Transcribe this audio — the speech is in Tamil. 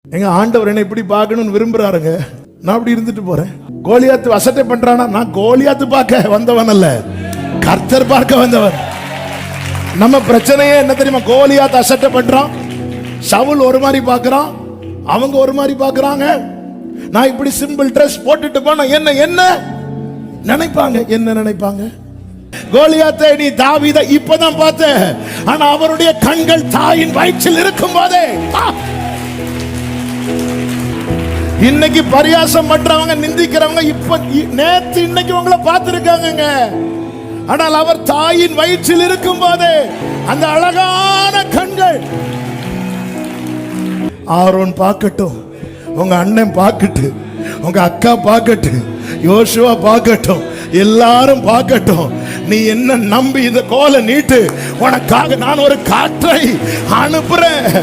எங்க ஆண்டவர் என்ன இப்படி பார்க்கணும்னு விரும்புறாருங்க. நான் அப்படி இருந்துட்டு போறேன். கோலியாத்து அசட்டை பண்றானா? நான் கோலியாத்து பார்க்க வந்தவன் அல்ல, கர்த்தர் பார்க்க வந்தவன். நம்ம பிரச்சனையே என்ன தெரியுமா? கோலியாத்து அசட்டை பண்றான், சவுல் ஒரு மாதிரி பார்க்கறான், அவங்க ஒரு மாதிரி பார்க்கறாங்க. நான் இப்படி சிம்பிள் ட்ரெஸ் போட்டுட்டு போனா என்ன என்ன நினைப்பாங்க? என்ன நினைப்பாங்க? கோலியாத்தை நீ தாவீதை இப்பதான் பார்த்த, ஆனா அவருடைய கண்கள் தாயின் வயிற்றில் இருக்கும் போதே. இன்னைக்கு பரியாசம் பண்றவங்க, நிந்திக்கிறவங்க இப்ப நேத்து இன்னைக்கு உங்களை பார்த்திருக்காங்க. ஆனால் அவர் தாயின் வயிற்றில் இருக்கும் போதே அந்த அழகான கண்கள். ஆரோன் பார்க்கட்டும், உங்க அண்ணன் பார்க்கட்டும், உங்க அக்கா பார்க்கட்டும், யோசுவா பார்க்கட்டும், எல்லாரும் பார்க்கட்டும். நீ என்ன நம்பி இந்த கோலை நீட்டு, உனக்காக நான் ஒரு காற்றை அனுப்புறேன்.